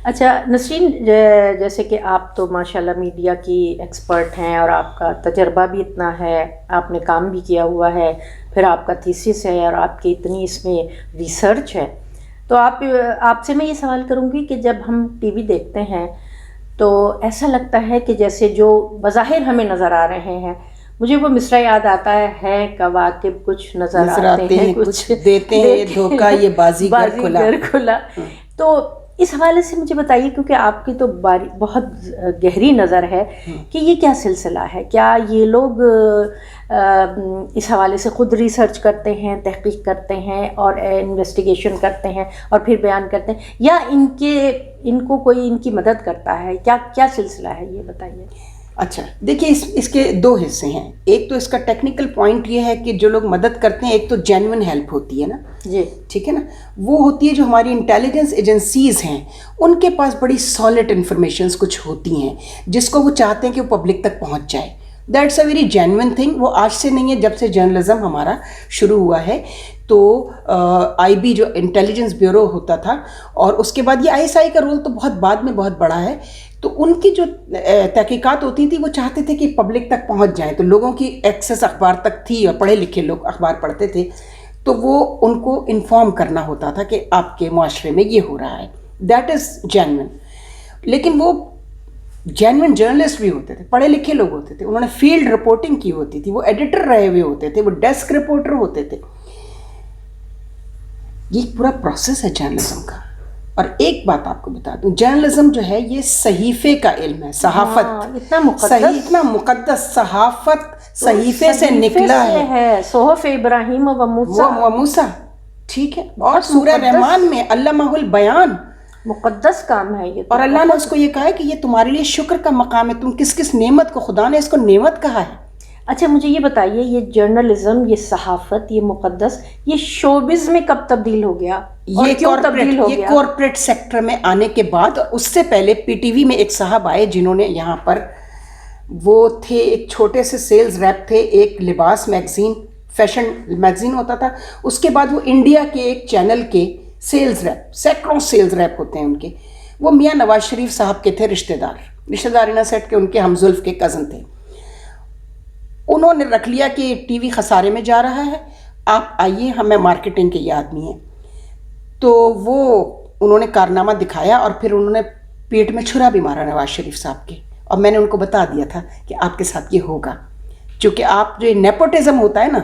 اچھا نسرین، جیسے کہ آپ تو ماشاءاللہ میڈیا کی ایکسپرٹ ہیں اور آپ کا تجربہ بھی اتنا ہے، آپ نے کام بھی کیا ہوا ہے، پھر آپ کا تھیسس ہے اور آپ کی اتنی اس میں ریسرچ ہے، تو آپ سے میں یہ سوال کروں گی کہ جب ہم ٹی وی دیکھتے ہیں تو ایسا لگتا ہے کہ جیسے جو بظاہر ہمیں نظر آ رہے ہیں، مجھے وہ مصرع یاد آتا ہے کواکب کچھ نظر آتے ہیں کچھ دیتے ہیں دھوکہ یہ بازی گر کھلا. تو اس حوالے سے مجھے بتائیے، کیونکہ آپ کی تو بہت گہری نظر ہے کہ یہ کیا سلسلہ ہے، کیا یہ لوگ اس حوالے سے خود ریسرچ کرتے ہیں، تحقیق کرتے ہیں اور انویسٹیگیشن کرتے ہیں اور پھر بیان کرتے ہیں، یا ان کو کوئی ان کی مدد کرتا ہے، کیا سلسلہ ہے یہ بتائیے. اچھا دیکھیے، اس کے دو حصے ہیں. ایک تو اس کا ٹیکنیکل پوائنٹ یہ ہے کہ جو لوگ مدد کرتے ہیں، ایک تو جینوئن ہیلپ ہوتی ہے نا، جی ٹھیک ہے نا، وہ ہوتی ہے جو ہماری انٹیلیجنس ایجنسیز ہیں ان کے پاس بڑی سالڈ انفارمیشنز کچھ ہوتی ہیں جس کو وہ چاہتے ہیں کہ وہ پبلک تک پہنچ جائے. That's a very genuine thing. وہ آج سے نہیں ہے، جب سے جرنلزم ہمارا شروع ہوا ہے. تو آئی بی جو انٹیلیجنس بیورو ہوتا تھا، اور اس کے بعد یہ آئی ایس آئی کا رول تو بہت بعد میں بہت بڑا ہے. تو ان کی جو تحقیقات ہوتی تھی وہ چاہتے تھے کہ پبلک تک پہنچ جائیں، تو لوگوں کی ایکسیس اخبار تک تھی اور پڑھے لکھے لوگ اخبار پڑھتے تھے، تو وہ ان کو انفارم کرنا ہوتا تھا کہ آپ کے معاشرے میں یہ ہو رہا ہے. That is genuine. لیکن وہ جینوئن جرنلسٹ بھی ہوتے تھے، پڑھے لکھے لوگ ہوتے تھے، انہوں نے فیلڈ رپورٹنگ کی ہوتی تھی، وہ ایڈیٹر رہے ہوئے ہوتے تھے، وہ ڈیسک رپورٹر ہوتے تھے. یہ پورا پروسیس ہے جرنلزم کا. اور ایک بات آپ کو بتا دوں، جرنلزم جو ہے یہ صحیفے کا علم ہے، صحافت. اتنا مقدس صحافت صحیفے سے نکلا ہے. صحف ابراہیم و موسیٰ، ٹھیک ہے. اور سورہ رحمان میں علمہ البیان، مقدس کام ہے یہ. اور اللہ نے اس کو یہ کہا ہے کہ یہ تمہارے لیے شکر کا مقام ہے. تم کس کس نعمت کو، خدا نے اس کو نعمت کہا ہے. اچھا مجھے یہ بتائیے، یہ جرنلزم، یہ صحافت، یہ مقدس، یہ شوبز میں کب تبدیل ہو گیا؟ یہ کارپوریٹ سیکٹر میں آنے کے بعد. اس سے پہلے پی ٹی وی میں ایک صاحب آئے جنہوں نے یہاں پر، وہ تھے ایک چھوٹے سے سیلز ریپ تھے ایک لباس میگزین، فیشن میگزین ہوتا تھا. اس کے بعد وہ انڈیا کے ایک چینل کے سیلز ریپ، سینکڑوں سیلز ریپ ہوتے ہیں ان کے. وہ میاں نواز شریف صاحب کے تھے رشتہ دار انہ سیٹ کے، ان کے ہمزلف کے کزن تھے. انہوں نے رکھ لیا کہ ٹی وی خسارے میں جا رہا ہے، آپ آئیے، ہمیں مارکیٹنگ کے یہ آدمی ہیں. تو وہ انہوں نے کارنامہ دکھایا اور پھر انہوں نے پیٹ میں چھرا بھی مارا نواز شریف صاحب کے. اور میں نے ان کو بتا دیا تھا کہ آپ کے ساتھ یہ ہوگا، چونکہ آپ جو نیپوٹزم ہوتا ہے نا،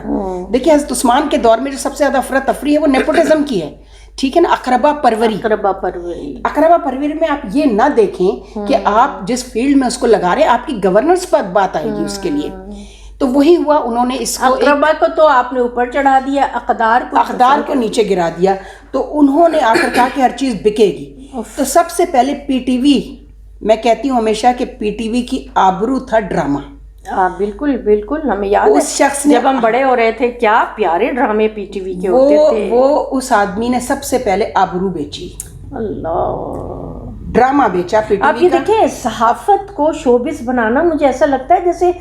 دیکھیے حضرت عثمان کے دور میں جو سب سے زیادہ افراتفری ہے وہ نیپوٹزم کی ہے، ٹھیک ہے نا. اقربا پروری میں آپ یہ نہ دیکھیں کہ آپ جس فیلڈ میں اس کو لگا رہے ہیں آپ کی گورننس پر بات آئے گی اس کے لیے. تو وہی ہوا، انہوں نے اس کو اقربا کو تو آپ نے اوپر چڑھا دیا، اقدار کو نیچے گرا دیا. تو انہوں نے آ کر کہا کہ ہر چیز بکے گی. تو سب سے پہلے پی ٹی وی، میں کہتی ہوں ہمیشہ کہ پی ٹی وی کی آبرو تھا ڈرامہ. بالکل ہمیں یاد ہے، اس شخص جب ہم بڑے ہو رہے تھے کیا پیارے ڈرامے پی ٹی وی کے ہوتے تھے. وہ اس آدمی نے سب سے پہلے آبرو بیچی، اللہ، ڈرامہ بیچا پی ٹی وی. آپ یہ دیکھیں، صحافت کو شوبز بنانا مجھے ایسا لگتا ہے جیسے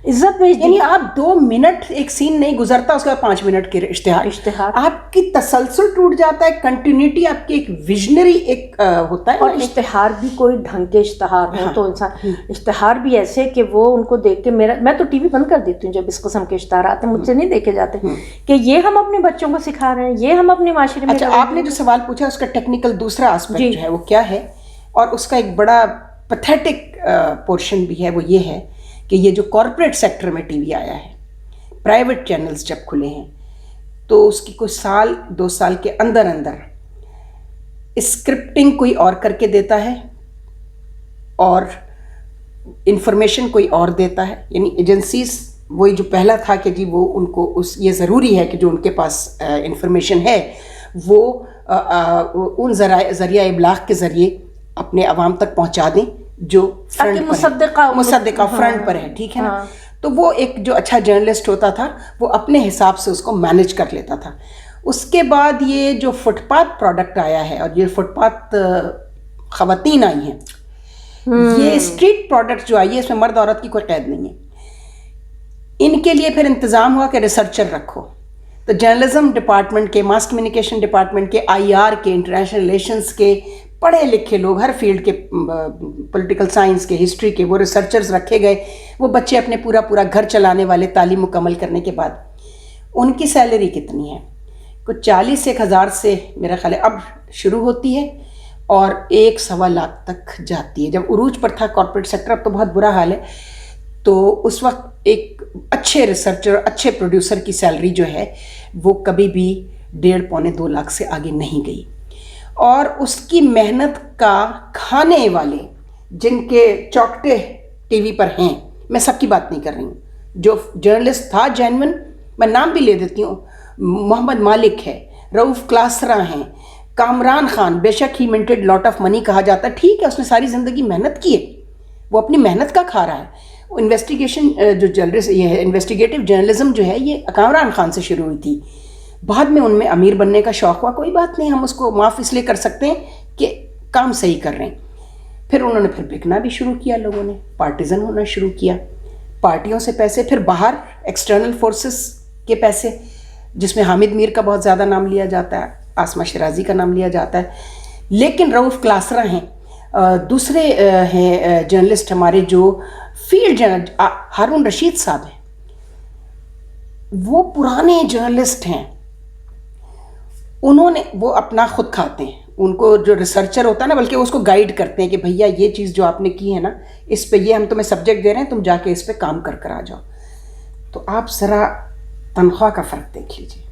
عزت بھیج دی. یعنی آپ 2 منٹ ایک سین نہیں گزرتا، اس کے بعد 5 منٹ کے اشتہار، آپ کی تسلسل ٹوٹ جاتا ہے، کنٹینیوٹی آپ کی ایک ویژنری ایک ہوتا ہے. اور اشتہار بھی کوئی ڈھنگ کے اشتہار ہوں تو انسان، اشتہار بھی ایسے کہ وہ ان کو دیکھ کے میں تو ٹی وی بند کر دیتی ہوں جب اس قسم کے اشتہار آتے ہیں. مجھ سے نہیں دیکھے جاتے کہ یہ ہم اپنے بچوں کو سکھا رہے ہیں، یہ ہم اپنے معاشرے میں. اچھا، آپ نے جو سوال پوچھا اس کا ٹیکنیکل دوسرا آسپیکٹ جو ہے وہ کیا ہے، اور اس کا ایک بڑا پیتھیٹک پورشن بھی ہے، وہ یہ ہے کہ یہ جو کارپوریٹ سیکٹر میں ٹی وی آیا ہے، پرائیویٹ چینلز جب کھلے ہیں، تو اس کی کوئی 1-2 سال کے اندر اسکرپٹنگ کوئی اور کر کے دیتا ہے اور انفارمیشن کوئی اور دیتا ہے. یعنی ایجنسیز وہی جو پہلا تھا کہ جی وہ ان کو یہ ضروری ہے کہ جو ان کے پاس انفارمیشن ہے وہ ان ذریعہ ابلاغ کے ذریعے اپنے عوام تک پہنچا دیں جو مصدقہ فرنٹ پر ہے، ٹھیک ہے نا. تو وہ ایک جو اچھا جرنلسٹ ہوتا تھا وہ اپنے حساب سے اس کو مینج کر لیتا تھا. اس کے بعد یہ جو فٹ پاتھ پروڈکٹ آیا ہے اور یہ فٹ پاتھ خواتین آئی ہیں، یہ اسٹریٹ پروڈکٹ جو آئی ہے اس میں مرد عورت کی کوئی قید نہیں ہے. ان کے لیے پھر انتظام ہوا کہ ریسرچر رکھو. تو جرنلزم ڈپارٹمنٹ کے، ماس کمیونیکیشن ڈپارٹمنٹ کے، آئی آر کے، انٹرنیشنل ریلیشنز کے، پڑھے لکھے لوگ ہر فیلڈ کے، پولیٹیکل سائنس کے، ہسٹری کے، وہ ریسرچرز رکھے گئے، وہ بچے اپنے پورا گھر چلانے والے تعلیم مکمل کرنے کے بعد ان کی سیلری کتنی ہے؟ کچھ 40,000 سے میرا خیال ہے اب شروع ہوتی ہے اور 1.25 لاکھ تک جاتی ہے. جب عروج پر تھا کارپوریٹ سیکٹر، اب تو بہت برا حال ہے. تو اس وقت ایک اچھے ریسرچر، اچھے پروڈیوسر کی سیلری جو ہے وہ کبھی بھی 1.5-2 لاکھ سے آگے نہیں گئی. اور اس کی محنت کا کھانے والے جن کے چوکٹے ٹی وی پر ہیں، میں سب کی بات نہیں کر رہی ہوں، جو جرنلسٹ تھا جینون، میں نام بھی لے دیتی ہوں، محمد مالک ہے، رؤف کلاسرا ہیں، کامران خان، بے شک ہی منٹڈ لاٹ آف منی کہا جاتا ہے، ٹھیک ہے اس نے ساری زندگی محنت کی ہے، وہ اپنی محنت کا کھا رہا ہے. انویسٹیگیشن جو جرنلسٹ یہ ہے، انویسٹیگیٹو جرنلزم جو ہے یہ کامران خان سے شروع ہوئی تھی. بعد میں ان میں امیر بننے کا شوق ہوا، کوئی بات نہیں، ہم اس کو معاف اس لیے کر سکتے ہیں کہ کام صحیح کر رہے ہیں. پھر انہوں نے بکنا بھی شروع کیا، لوگوں نے پارٹیزن ہونا شروع کیا، پارٹیوں سے پیسے، پھر باہر ایکسٹرنل فورسز کے پیسے، جس میں حامد میر کا بہت زیادہ نام لیا جاتا ہے، آسمہ شیرازی کا نام لیا جاتا ہے. لیکن رؤف کلاسرا ہیں، دوسرے ہیں جرنلسٹ ہمارے جو فیلڈ ہارون رشید صاحب ہیں، وہ پرانے جرنلسٹ ہیں. انہوں نے وہ اپنا خود کھاتے ہیں، ان کو جو ریسرچر ہوتا ہے نا، بلکہ اس کو گائیڈ کرتے ہیں کہ بھیا یہ چیز جو آپ نے کی ہے نا، اس پہ یہ ہم تمہیں سبجیکٹ دے رہے ہیں، تم جا کے اس پہ کام کر آ جاؤ. تو آپ ذرا تنخواہ کا فرق دیکھ لیجیے.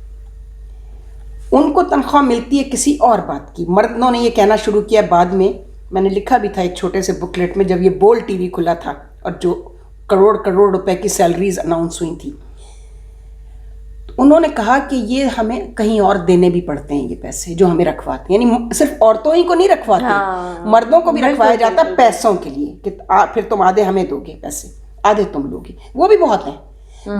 ان کو تنخواہ ملتی ہے کسی اور بات کی. مردوں نے یہ کہنا شروع کیا بعد میں نے لکھا بھی تھا ایک چھوٹے سے بکلیٹ میں، جب یہ بول ٹی وی کھلا تھا اور جو کروڑ روپے کی سیلریز اناؤنس ہوئی تھی، انہوں نے کہا کہ یہ ہمیں کہیں اور دینے بھی پڑتے ہیں، یہ پیسے جو ہمیں رکھواتے ہیں، یعنی صرف عورتوں ہی کو نہیں رکھواتے، مردوں کو بھی رکھوایا جاتا پیسوں کے لیے، کہ پھر تم آدھے ہمیں دو گے پیسے، آدھے تم لو گے. وہ بھی بہت ہیں،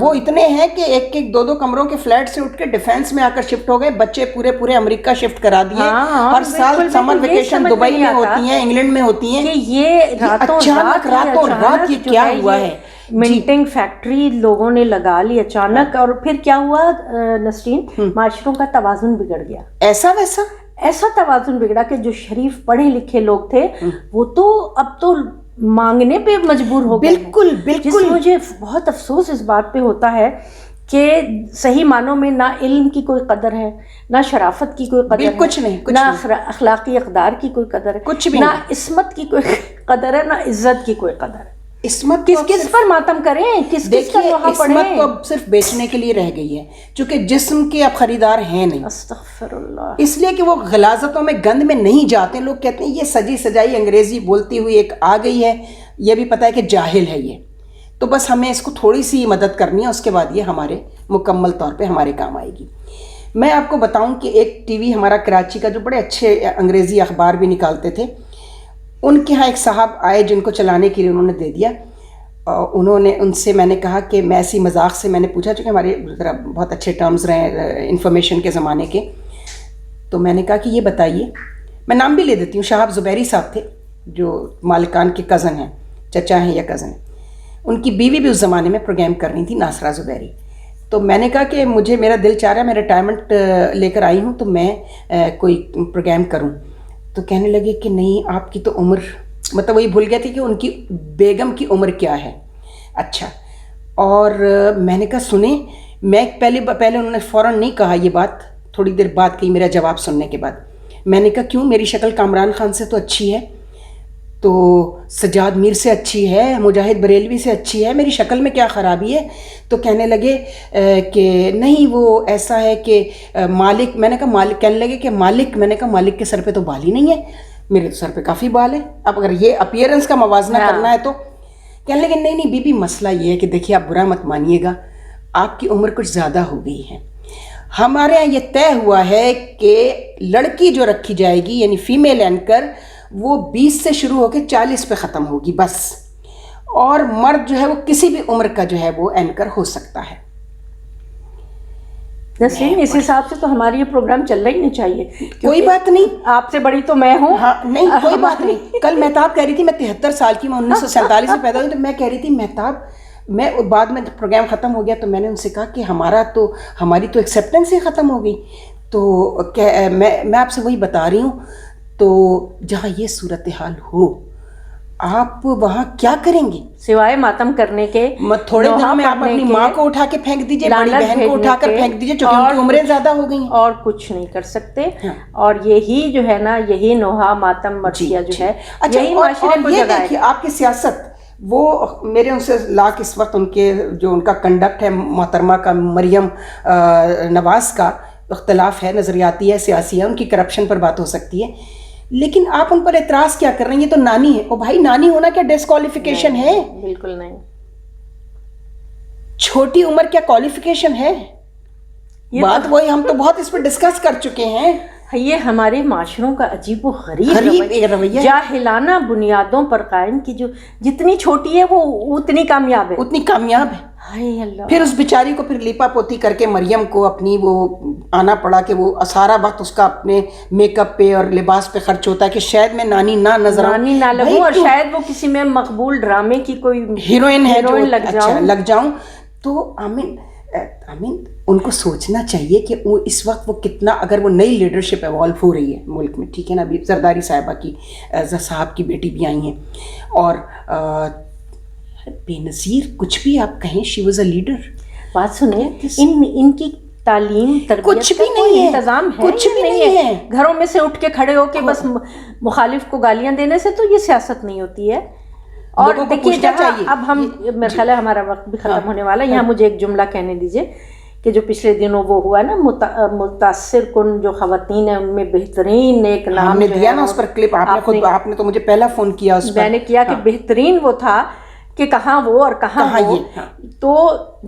وہ اتنے ہیں کہ ایک 2 کمروں کے فلیٹ سے اٹھ کے ڈیفینس میں آ کر شفٹ ہو گئے. بچے پورے امریکہ شفٹ کرا دیے. ہر سال سمر ویکیشن دبئی میں ہوتی ہیں، انگلینڈ میں ہوتی ہیں. یہ اچانک راتوں رات یہ کیا ہوا ہے؟ منٹنگ فیکٹری لوگوں نے لگا لی اچانک، اور پھر کیا ہوا نسرین، معاشروں کا توازن بگڑ گیا. ایسا توازن بگڑا کہ جو شریف پڑھے لکھے لوگ تھے وہ تو اب تو مانگنے پہ مجبور ہو گئے. بالکل. جس سے مجھے بہت افسوس اس بات پہ ہوتا ہے کہ صحیح معنوں میں نہ علم کی کوئی قدر ہے، نہ شرافت کی کوئی قدر ہے، کچھ نہیں، نہ اخلاقی اقدار کی کوئی قدر ہے، کچھ بھی نہ عصمت کی کوئی قدر ہے، نہ عزت کی کوئی قدر ہے. عصمت کس پر ماتم کریں، کس کا لوہا پڑھیں؟ عصمت تو اب صرف بیچنے کے لیے رہ گئی ہے، چونکہ جسم کے اب خریدار ہیں نہیں. استغفر اللہ. اس لیے کہ وہ غلاظتوں میں گند میں نہیں جاتے. لوگ کہتے ہیں یہ سجی سجائی انگریزی بولتی ہوئی ایک آ گئی ہے، یہ بھی پتہ ہے کہ جاہل ہے یہ، تو بس ہمیں اس کو تھوڑی سی مدد کرنی ہے، اس کے بعد یہ ہمارے مکمل طور پہ ہمارے کام آئے گی. میں آپ کو بتاؤں کہ ایک ٹی وی ہمارا کراچی کا جو بڑے اچھے انگریزی اخبار بھی نکالتے تھے، ان کے ہاں ایک صاحب آئے جن کو چلانے کے لیے انہوں نے دے دیا. ان سے میں نے کہا کہ میں ایسی مذاق سے میں نے پوچھا، چونکہ ہمارے ذرا بہت اچھے ٹرمز رہے انفارمیشن کے زمانے کے، تو میں نے کہا کہ یہ بتائیے، میں نام بھی لے دیتی ہوں، شہاب زبیری صاحب تھے جو مالکان کے کزن ہیں، چچا ہیں یا کزن ہیں. ان کی بیوی بھی اس زمانے میں پروگرام کر رہی تھی، ناصرہ زبیری. تو میں نے کہا کہ میرا دل چاہ رہا ہے، میں ریٹائرمنٹ لے کر آئی ہوں تو میں کوئی پروگرام کروں. تو کہنے لگے کہ نہیں، آپ کی تو عمر، مطلب وہی بھول گئے تھے کہ ان کی بیگم کی عمر کیا ہے. اچھا. اور میں نے کہا سنیں، میں پہلے انہوں نے فوراً نہیں کہا یہ بات، تھوڑی دیر بعد کہی میرا جواب سننے کے بعد. میں نے کہا کیوں، میری شکل کامران خان سے تو اچھی ہے، تو سجاد میر سے اچھی ہے، مجاہد بریلوی سے اچھی ہے، میری شکل میں کیا خرابی ہے؟ تو کہنے لگے کہ نہیں وہ ایسا ہے کہ مالک. میں نے کہا مالک، کہنے لگے کہ مالک. میں نے کہا مالک کے سر پہ تو بال ہی نہیں ہے، میرے تو سر پہ کافی بال ہے. اب اگر یہ اپیئرنس کا موازنہ کرنا ہے تو کہنے لگے نہیں بی بی، مسئلہ یہ ہے کہ دیکھیے آپ برا مت مانیے گا، آپ کی عمر کچھ زیادہ ہو گئی ہے. ہمارے یہاں یہ طے ہوا ہے کہ لڑکی جو رکھی جائے گی یعنی فیمیل اینکر، وہ 20 سے شروع ہو کے 40 پہ ختم ہوگی بس، اور مرد جو ہے وہ کسی بھی عمر کا جو ہے وہ اینکر ہو سکتا ہے. نسرین، اس حساب سے تو ہماری یہ پروگرام چلنا ہی نہیں چاہیے. کوئی بات نہیں، آپ سے بڑی تو میں ہوں. ہاں نہیں کوئی بات نہیں. کل مہتاب کہہ رہی تھی میں 73 سال کی، میں 1947 میں پیدا ہوئی، تو میں کہہ رہی تھی مہتاب، میں بعد میں پروگرام ختم ہو گیا تو میں نے ان سے کہا کہ ہماری تو ایکسیپٹنس ہی ختم ہو گئی. تو میں آپ سے وہی بتا رہی ہوں. تو جہاں یہ صورتحال ہو آپ وہاں کیا کریں گے سوائے ماتم کرنے کے؟ تھوڑے دنوں میں آپ اپنی ماں کو اٹھا کے پھینک دیجئے, بڑی بہن کو اٹھا کر پھینک دیجئے, چونکہ ان کی عمریں زیادہ ہو گئی ہیں, اور کچھ نہیں کر سکتے. اور یہی جو ہے نا, یہی نوحہ ماتم مرثیہ جو ہے, یہی معاشرے کو جگائے. دیکھیے آپ کی سیاست, وہ میرے ان سے لاکھ اس وقت ان کے جو ان کا کنڈکٹ ہے محترمہ کا, مریم نواز کا اختلاف ہے, نظریاتی ہے, سیاسی ہے, ان کی کرپشن پر بات ہو سکتی ہے, لیکن آپ ان پر اعتراض کیا کر رہے ہیں؟ یہ تو نانی ہے. او بھائی, نانی ہونا کیا ڈسکوالیفیکیشن ہے؟ بالکل نہیں. چھوٹی عمر کیا کوالیفیکیشن ہے؟ بات وہی, ہم تو بہت اس پر ڈسکس کر چکے ہیں. یہ ہمارے معاشروں کا عجیب و غریب رویہ, جاہلانہ بنیادوں پر قائم کی, جو جتنی چھوٹی ہے وہ اتنی کامیاب ہے, اتنی کامیاب ہے. پھر اس بیچاری کو پھر لیپا پوتی کر کے مریم کو اپنی وہ آنا پڑا کہ وہ سارا وقت اس کا اپنے میک اپ پہ اور لباس پہ خرچ ہوتا ہے کہ شاید میں نانی نہ نظر آؤں, نانی نہ لگوں, اور شاید وہ کسی میں مقبول ڈرامے کی کوئی ہیروئن ہے جو لگ جاؤں. تو آمین ان کو سوچنا چاہیے کہ وہ اس وقت وہ کتنا, اگر وہ نئی لیڈرشپ ایوالو ہو رہی ہے ملک میں, ٹھیک ہے نا, ابھی زرداری صاحبہ کی, صاحب کی بیٹی بھی آئی ہیں, اور بے نظیر کچھ بھی آپ کہیں, شی واز اے لیڈر. بات سنیں, ان کی تعلیم تربیت کچھ بھی نہیں ہے, انتظام ہے, کچھ بھی نہیں ہے. گھروں میں سے اٹھ کے کھڑے ہو کے بس مخالف کو گالیاں دینے سے تو یہ سیاست نہیں ہوتی ہے. اور دیکھیے جہاں اب ہم, میرا خیال ہے ہمارا وقت بھی ختم ہونے والا ہے, یہاں مجھے ایک جملہ کہنے دیجیے کہ جو پچھلے دنوں وہ ہوا نا, متاثر کن جو خواتین ہیں ان میں بہترین ایک نام ہم نے دیا نا اس پر کلپ, آپ نے تو مجھے پہلا فون کیا اس پر, میں نے کیا کہ بہترین وہ تھا کہ کہاں وہ اور کہاں وہ. تو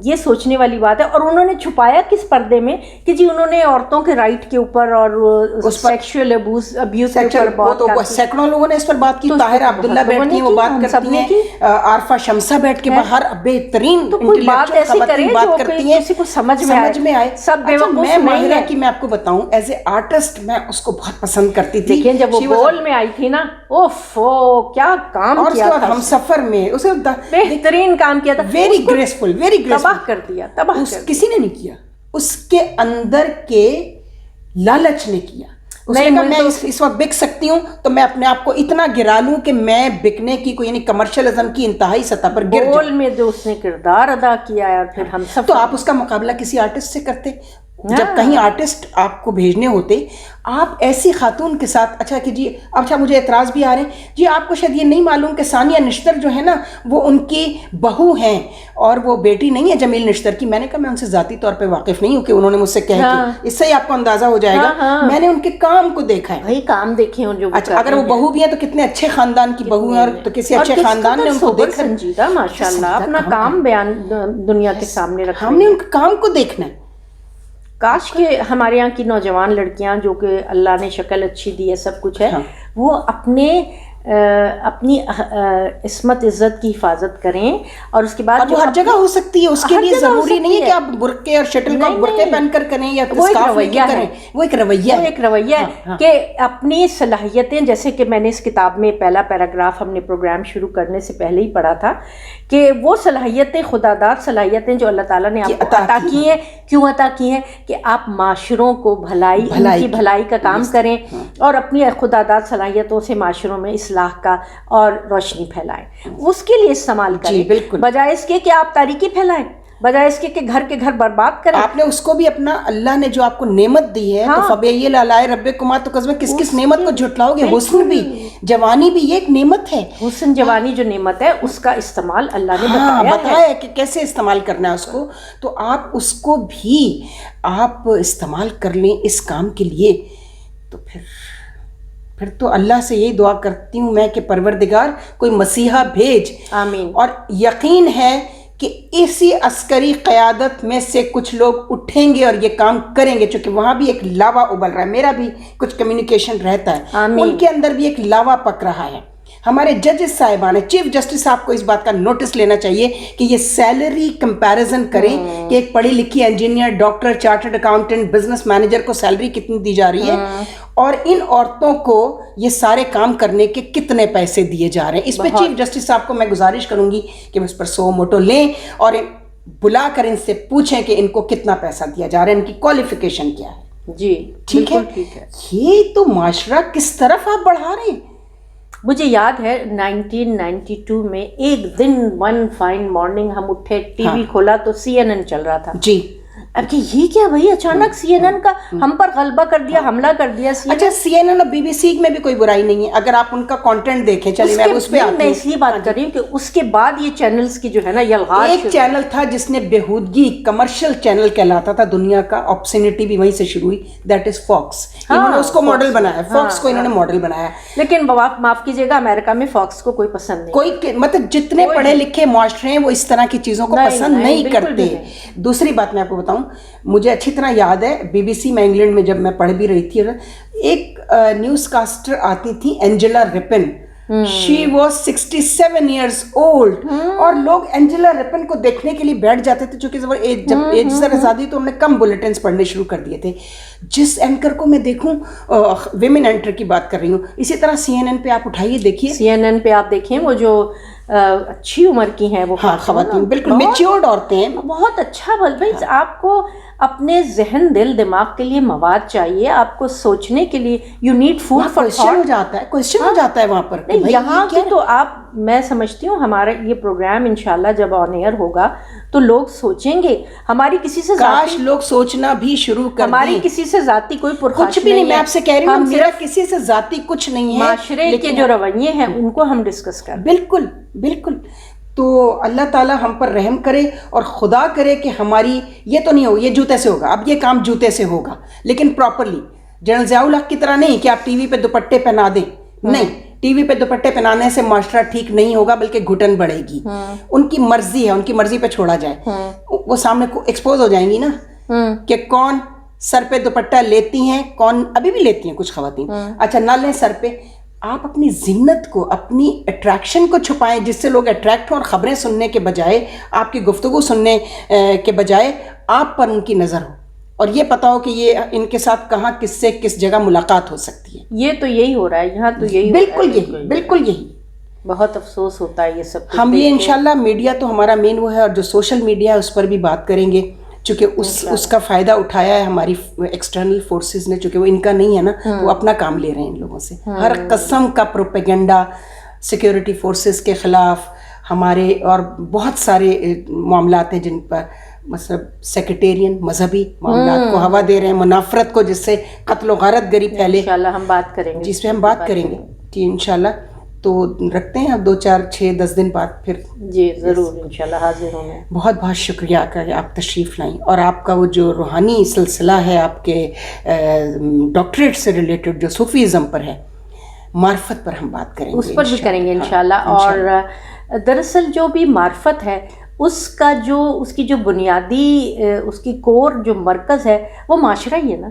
یہ سوچنے والی بات ہے. اور انہوں نے چھپایا کس پردے میں کہ جی انہوں نے عورتوں کے رائٹ کے اوپر اور سیکشول ابیوز کے اوپر بہت, سینکڑوں لوگوں نے اس پر بات کی. طاہرہ عبداللہ بیٹھتی ہیں, وہ بات کرتی ہیں, عارفہ شمسہ بیٹھ کے باہر بہترین بات ایسی کریں بات کرتی ہیں, کسی کو سمجھ میں آئے. سب میں ماہرہ کی میں آپ کو بتاؤں, ایز اے آرٹسٹ میں اس کو بہت پسند کرتی تھی. لیکن جب وہ بول میں آئی تھی نا, اوفو کیا کام کیا تھا, ہم سفر میں اسے بہترین کام کیا تھا, ویری گریسفل, ویری گریسفل, تباہ کر دیا, تباہ کسی نے نہیں کیا, اس کے اندر کے لالچ نے کیا. اس نے کہا میں اس وقت بک سکتی ہوں تو میں اپنے آپ کو اتنا گرا لوں کہ میں بکنے کی کوئی, یعنی کمرشلزم کی انتہائی سطح پر گر جاؤں. بول میں جو اس نے کردار ادا کیا ہے, اور پھر ہم سب, تو آپ اس کا مقابلہ کسی آرٹسٹ سے کرتے؟ جب کہیں آرٹسٹ آپ کو بھیجنے ہوتے, آپ ایسی خاتون کے ساتھ, اچھا کہ جی, اچھا مجھے اعتراض بھی آ رہے ہیں جی, آپ کو شاید یہ نہیں معلوم کہ ثانیہ نشتر جو ہے نا وہ ان کی بہو ہیں اور وہ بیٹی نہیں ہے جمیل نشتر کی. میں نے کہا میں ان سے ذاتی طور پہ واقف نہیں ہوں کہ انہوں نے مجھ سے کہہ کے, اس سے ہی آپ کو اندازہ ہو جائے گا. میں نے ان کے کام کو دیکھا ہے. بھائی کام دیکھے ہوں جو, اچھا اگر وہ بہو بھی ہیں تو کتنے اچھے خاندان کی بہو ہیں, اور تو کسی اچھے خاندان نے ان کو دیکھا, سنجیدہ ماشاءاللہ اپنا کام بیان دنیا کے سامنے رکھا. ہم نے ان کے کام کو دیکھنا ہے. کاش کہ ہمارے یہاں کی نوجوان لڑکیاں, جو کہ اللہ نے شکل اچھی دی ہے, سب کچھ ہے, وہ اپنی عصمت عزت کی حفاظت کریں, اور اس کے بعد وہ ہر جگہ ہو سکتی ہے, اس کے لیے ضروری نہیں ہے کہ آپ برقعے اور شٹل کا برقعے پہن کر کریں یا اسکارف لے کے کریں. وہ ایک رویہ ہے کہ اپنی صلاحیتیں, جیسے کہ میں نے اس کتاب میں پہلا پیراگراف ہم نے پروگرام شروع کرنے سے پہلے ہی پڑھا تھا کہ وہ صلاحیتیں, خداداد صلاحیتیں جو اللہ تعالیٰ نے آپ کو عطا کی ہیں, کیوں عطا کی ہیں کہ آپ معاشروں کو بھلائی کا کام کریں, اور اپنی خداداد صلاحیتوں سے معاشروں میں اصلاح کا اور روشنی پھیلائیں. اس کے لیے استعمال کریں, بجائے اس کے کہ آپ تاریکی پھیلائیں, بجائے اس کے کہ گھر کے گھر برباد کریں. آپ نے اس کو بھی اپنا, اللہ نے جو آپ کو نعمت دی ہے, تو فبیل آلاء ربکما, تو کس نعمت کو جھٹلاؤ گے؟ حسن بھی, جوانی بھی, یہ ایک نعمت ہے. حسن جوانی جو نعمت ہے, اس کا استعمال اللہ نے بتایا ہے کہ کیسے استعمال کرنا ہے اس کو. تو آپ اس کو بھی آپ استعمال کر لیں اس کام کے لیے, تو پھر تو اللہ سے یہی دعا کرتی ہوں میں کہ پروردگار کوئی مسیحا بھیج. آمین. اور یقین ہے کہ اسی عسکری قیادت میں سے کچھ لوگ اٹھیں گے اور یہ کام کریں گے, چونکہ وہاں بھی ایک لاوا ابل رہا ہے. میرا بھی کچھ کمیونیکیشن رہتا ہے, ان کے اندر بھی ایک لاوا پک رہا ہے. ہمارے ججز صاحبان, چیف جسٹس صاحب کو اس بات کا نوٹس لینا چاہیے کہ یہ سیلری کمپیریزن کریں کہ ایک پڑھی لکھی engineer, doctor, chartered accountant, business manager کو سیلری کتنی دی جا رہی ہے, اور ان عورتوں کو یہ سارے کام کرنے کے کتنے پیسے دیے جا رہے ہیں. اس پہ چیف جسٹس صاحب کو میں گزارش کروں گی کہ وہ اس پر سو موٹو لیں اور بلا کر ان سے پوچھیں کہ ان کو کتنا پیسہ دیا جا رہا ہے, ان کی کوالیفیکیشن کیا ہے. جی ٹھیک ہے. یہ تو معاشرہ کس طرف آپ بڑھا رہے ہیں. مجھے یاد ہے 1992 میں ایک دن ون فائن مارننگ ہم اٹھے, ٹی وی کھولا تو CNN چل رہا تھا. جی. اب کہ یہ کیا بھائی, اچانک CNN کا ہم پر غلبہ کر دیا, حملہ کر دیا. اچھا CNN اور BBC میں بھی کوئی برائی نہیں ہے اگر آپ ان کا کانٹینٹ دیکھیں. چلیے میں اس پہ میں اس لیے بات کر رہی ہوں کہ اس کے بعد یہ چینلز کی جو ہے نا یلغار. ایک چینل تھا جس نے بےہودگی, کمرشل چینل کہلاتا تھا دنیا کا, آبسینٹی بھی وہیں سے شروع ہوئی, دیٹ از فاکس. انہوں نے اس کو ماڈل بنایا, فاکس کو انہوں نے ماڈل بنایا. لیکن معاف کیجیے گا, امریکہ میں فاکس کو کوئی پسند نہیں, کوئی مطلب جتنے پڑھے لکھے معاشرے ہیں وہ اس طرح کی چیزوں کو پسند نہیں کرتے. دوسری بات میں آپ کو بتاؤں, مجھے اچھی طرح یاد ہے BBC میں انگلینڈ میں جب میں پڑھ بھی رہی تھی, ایک نیوز کاسٹر آتی تھی Angela Ripon. She was 67 years old, اور لوگ اینجلا ریپن کو دیکھنے کے لیے بیٹھ جاتے تھے چونکہ جب ایج ذرا زیادہ تو انہوں نے کم بلیٹنز پڑھنے شروع کر دیے تھے. جس اینکر کو میں دیکھوں, ویمن اینکر کی بات کر رہی ہوں, اسی طرح CNN پہ آپ اٹھائیے دیکھیے, CNN پہ آپ دیکھیں وہ جو اچھی عمر کی ہیں وہ خواتین, بالکل میچیورڈ عورتیں ہیں, بہت اچھا. بھائی آپ کو اپنے ذہن دل دماغ کے لیے مواد چاہیے, آپ کو سوچنے کے لیے, you need food for thought. Question ہو جاتا ہے وہاں پر. یہاں کی تو آپ, میں سمجھتی ہوں ہمارا یہ پروگرام انشاءاللہ جب آن ایئر ہوگا تو لوگ سوچیں گے. ہماری کسی سے کاش لوگ سوچنا بھی شروع کر دیں. ہماری کسی سے ذاتی کوئی پرخاش کچھ بھی نہیں, میں آپ سے کہہ رہی ہوں میرا کسی سے ذاتی کچھ نہیں ہے. معاشرے کے جو رویے ہیں ان کو ہم ڈسکس کریں. بالکل بالکل. تو اللہ تعالیٰ ہم پر رحم کرے اور خدا کرے کہ ہماری یہ تو نہیں ہو, یہ جوتے سے ہوگا, اب یہ کام جوتے سے ہوگا لیکن پراپرلی. جنرل ضیاء الحق کی طرح نہیں کہ آپ ٹی وی پہ دوپٹے پہنا دیں, نہیں, ٹی وی پہ دوپٹے پہنانے سے معاشرہ ٹھیک نہیں ہوگا بلکہ گھٹن بڑھے گی. ان کی مرضی ہے, ان کی مرضی پہ چھوڑا جائے, وہ سامنے کو ایکسپوز ہو جائیں گی نا کہ کون سر پہ دوپٹہ لیتی ہیں, کون ابھی بھی لیتی ہیں کچھ خواتین. اچھا نہ لیں سر پہ, آپ اپنی زینت کو, اپنی اٹریکشن کو چھپائیں جس سے لوگ اٹریکٹ ہوں, اور خبریں سننے کے بجائے, آپ کی گفتگو سننے کے بجائے آپ پر ان کی نظر ہو, اور یہ پتا ہو کہ یہ ان کے ساتھ کہاں کس سے کس جگہ ملاقات ہو سکتی ہے. یہ تو یہی ہو رہا ہے یہاں, تو یہی بالکل یہی. بہت افسوس ہوتا ہے یہ سب. ہم یہ انشاءاللہ, میڈیا تو ہمارا مین وہ ہے, اور جو سوشل میڈیا ہے اس پر بھی بات کریں گے چونکہ اس کا فائدہ اٹھایا ہے ہماری ایکسٹرنل فورسز نے, چونکہ وہ ان کا نہیں ہے نا, وہ اپنا کام لے رہے ہیں ان لوگوں سے. ہر قسم کا پروپیگنڈا سیکیورٹی فورسز کے خلاف, ہمارے اور بہت سارے معاملات ہیں جن پر مطلب سیکریٹیرین مذہبی معاملات کو ہوا دے رہے ہیں, منافرت کو, جس سے قتل و غارت گری پھیلے. انشاءاللہ ہم بات کریں گے, جس پہ ہم بات کریں گے جی انشاءاللہ. تو رکھتے ہیں اب 2 4 6 10 دن بعد پھر. جی ضرور انشاءاللہ حاضر ہوں میں. بہت بہت شکریہ کہ آپ تشریف لائیں, اور آپ کا وہ جو روحانی سلسلہ ہے آپ کے ڈاکٹریٹ سے ریلیٹڈ جو صوفیزم پر ہے, معرفت پر ہم بات کریں گے, اس پر بھی کریں گے انشاءاللہ. اور دراصل جو بھی معرفت ہے اس کی جو بنیادی, اس کی کور جو مرکز ہے وہ معاشرہ ہی ہے نا.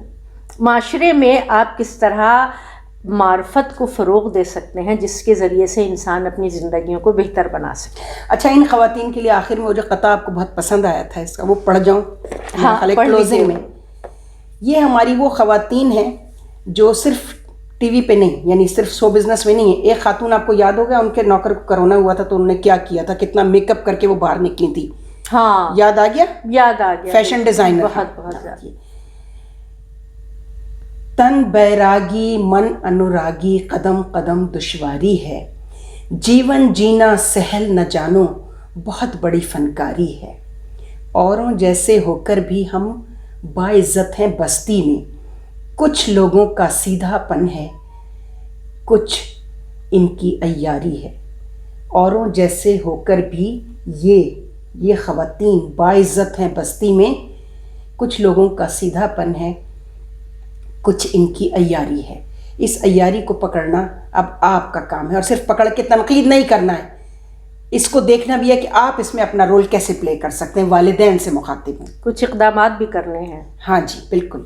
معاشرے میں آپ کس طرح معرفت کو فروغ دے سکتے ہیں جس کے ذریعے سے انسان اپنی زندگیوں کو بہتر بنا سکے. اچھا, ان خواتین کے لیے آخر میں وہ جو قطعہ آپ کو بہت پسند آیا تھا, اس کا وہ پڑھ جاؤں کلوزنگ میں. یہ ہماری وہ خواتین ہیں جو صرف ٹی وی پہ نہیں, یعنی صرف شو بزنس میں نہیں ہے. ایک خاتون آپ کو یاد ہوگا, ان کے نوکر کو کرونا ہوا تھا تو انہوں نے کیا کیا تھا, کتنا میک اپ کر کے وہ باہر نکلی تھی. ہاں یاد آ گیا, یاد آ گیا. Fashion designer. بہت زیادہ. تن بیراگی من انوراگی, قدم قدم دشواری ہے, جیون جینا سہل نہ جانو, بہت بڑی فنکاری ہے. اوروں جیسے ہو کر بھی ہم باعزت ہیں بستی میں, کچھ لوگوں کا سیدھا پن ہے, کچھ ان کی عیاری ہے. اوروں جیسے ہو کر بھی یہ خواتین باعزت ہیں بستی میں, کچھ لوگوں کا سیدھا پن ہے, کچھ ان کی عیاری ہے. اس عیاری کو پکڑنا اب آپ کا کام ہے, اور صرف پکڑ کے تنقید نہیں کرنا ہے, اس کو دیکھنا بھی ہے کہ آپ اس میں اپنا رول کیسے پلے کر سکتے ہیں. والدین سے مخاطب ہیں, کچھ اقدامات بھی کرنے ہیں. ہاں جی بالکل.